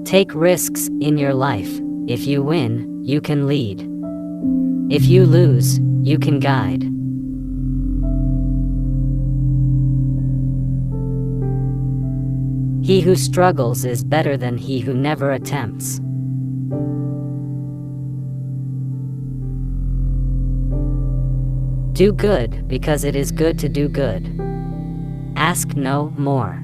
Take risks in your life. If you win, you can lead. If you lose, you can guide. He who struggles is better than he who never attempts. Do good because it is good to do good. Ask no more.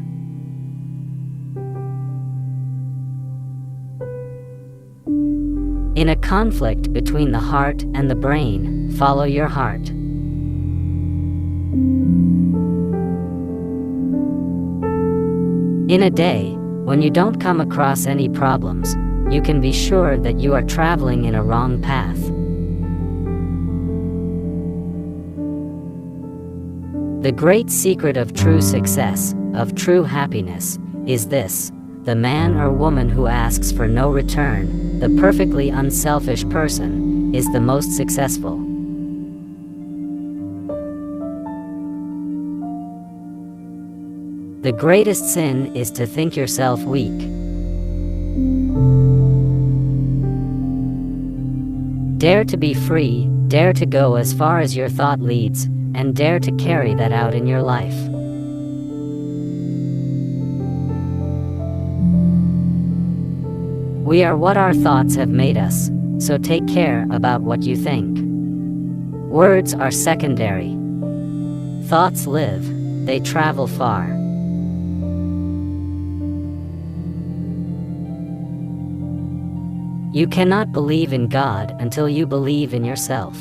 In a conflict between the heart and the brain, follow your heart. In a day, when you don't come across any problems, you can be sure that you are traveling in a wrong path. The great secret of true success, of true happiness, is this: the man or woman who asks for no return, the perfectly unselfish person, is the most successful. The greatest sin is to think yourself weak. Dare to be free, dare to go as far as your thought leads, and dare to carry that out in your life. We are what our thoughts have made us, so take care about what you think. Words are secondary. Thoughts live, they travel far. You cannot believe in God until you believe in yourself.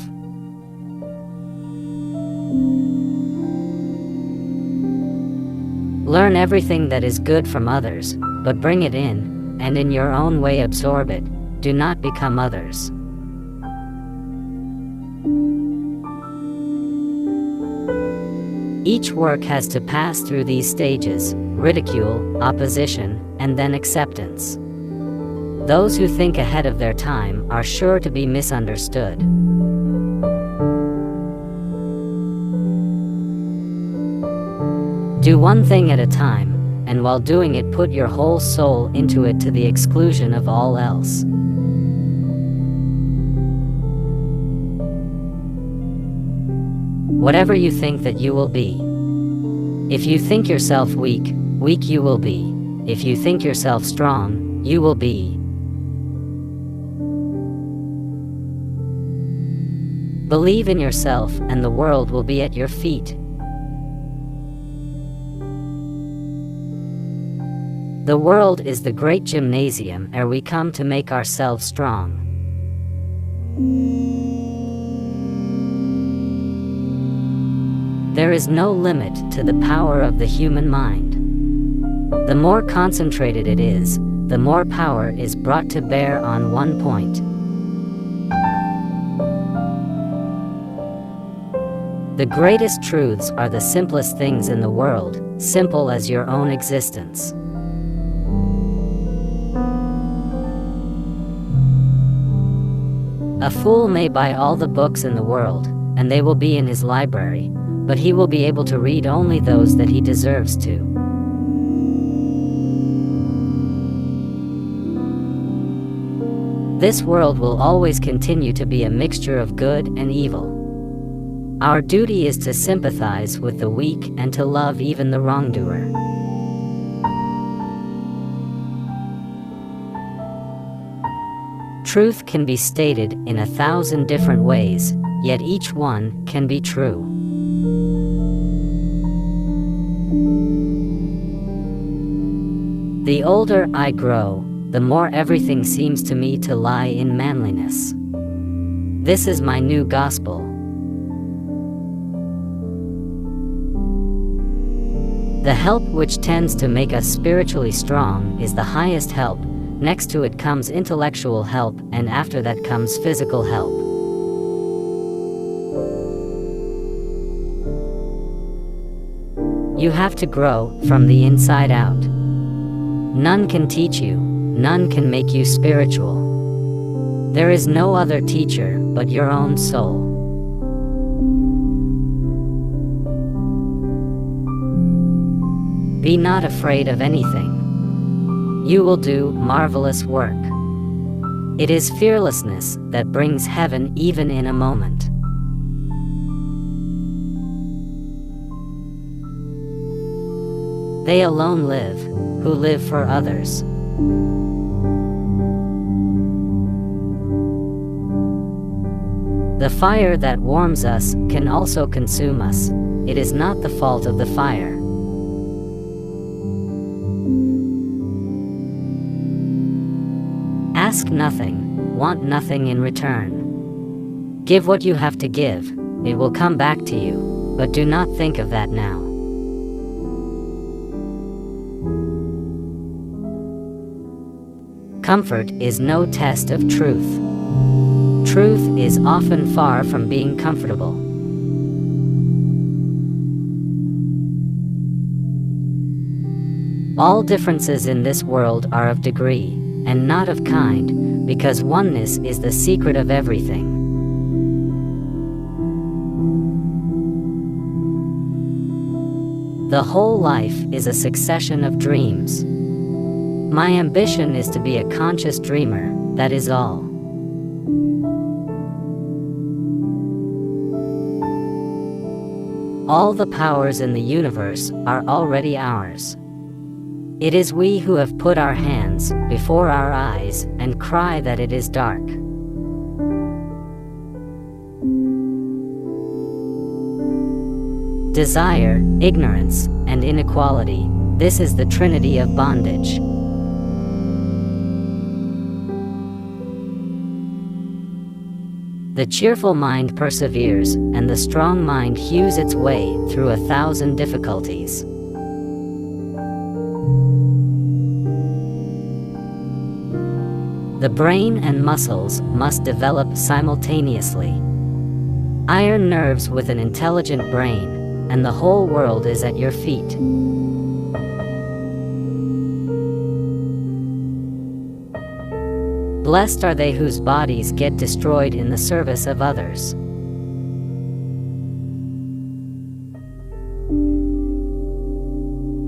Learn everything that is good from others, but bring it in, and in your own way absorb it. Do not become others. Each work has to pass through these stages: ridicule, opposition, and then acceptance. Those who think ahead of their time are sure to be misunderstood. Do one thing at a time, and while doing it put your whole soul into it to the exclusion of all else. Whatever you think that you will be. If you think yourself weak, weak you will be. If you think yourself strong, you will be. Believe in yourself, and the world will be at your feet. The world is the great gymnasium where we come to make ourselves strong. There is no limit to the power of the human mind. The more concentrated it is, the more power is brought to bear on one point. The greatest truths are the simplest things in the world, simple as your own existence. A fool may buy all the books in the world, and they will be in his library, but he will be able to read only those that he deserves to. This world will always continue to be a mixture of good and evil. Our duty is to sympathize with the weak and to love even the wrongdoer. Truth can be stated in 1,000 different ways, yet each one can be true. The older I grow, the more everything seems to me to lie in manliness. This is my new gospel. The help which tends to make us spiritually strong is the highest help. Next to it comes intellectual help, and after that comes physical help. You have to grow from the inside out. None can teach you, none can make you spiritual. There is no other teacher but your own soul. Be not afraid of anything. you will do marvelous work. It is fearlessness that brings heaven even in a moment. They alone live, who live for others. The fire that warms us can also consume us. It is not the fault of the fire. Ask nothing, want nothing in return. Give what you have to give, it will come back to you, but do not think of that now. Comfort is no test of truth. Truth is often far from being comfortable. All differences in this world are of degree, and not of kind, because oneness is the secret of everything. The whole life is a succession of dreams. My ambition is to be a conscious dreamer, that is all. All the powers in the universe are already ours. It is we who have put our hands before our eyes and cry that it is dark. Desire, ignorance, and inequality, this is the trinity of bondage. The cheerful mind perseveres, and the strong mind hews its way through 1,000 difficulties. The brain and muscles must develop simultaneously. Iron nerves with an intelligent brain, and the whole world is at your feet. Blessed are they whose bodies get destroyed in the service of others.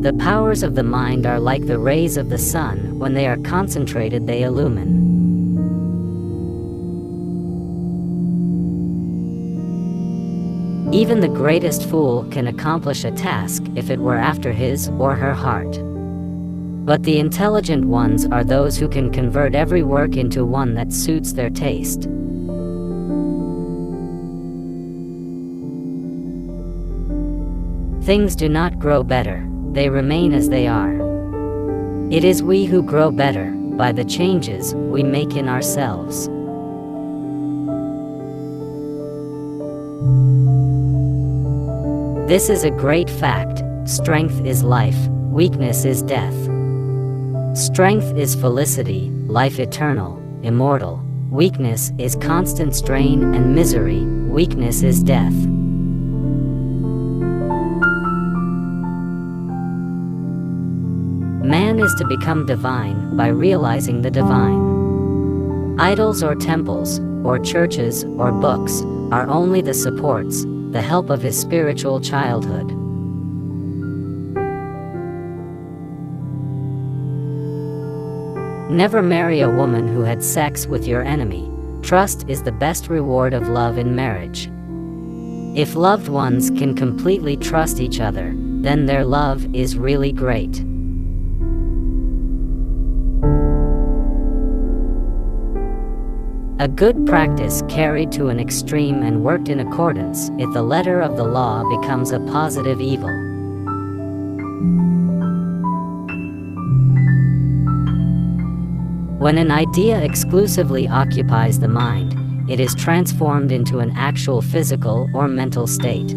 The powers of the mind are like the rays of the sun. When they are concentrated, they illumine. Even the greatest fool can accomplish a task if it were after his or her heart. But the intelligent ones are those who can convert every work into one that suits their taste. Things do not grow better, they remain as they are. It is we who grow better, by the changes we make in ourselves. This is a great fact: strength is life, weakness is death. Strength is felicity, life eternal, immortal. Weakness is constant strain and misery, weakness is death. Man is to become divine by realizing the divine. Idols or temples, or churches or books, are only the supports, the help of his spiritual childhood. Never marry a woman who had sex with your enemy. Trust is the best reward of love in marriage. If loved ones can completely trust each other, then their love is really great. A good practice carried to an extreme and worked in accordance with the letter of the law becomes a positive evil. When an idea exclusively occupies the mind, it is transformed into an actual physical or mental state.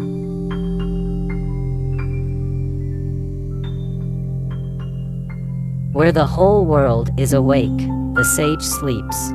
Where the whole world is awake, the sage sleeps.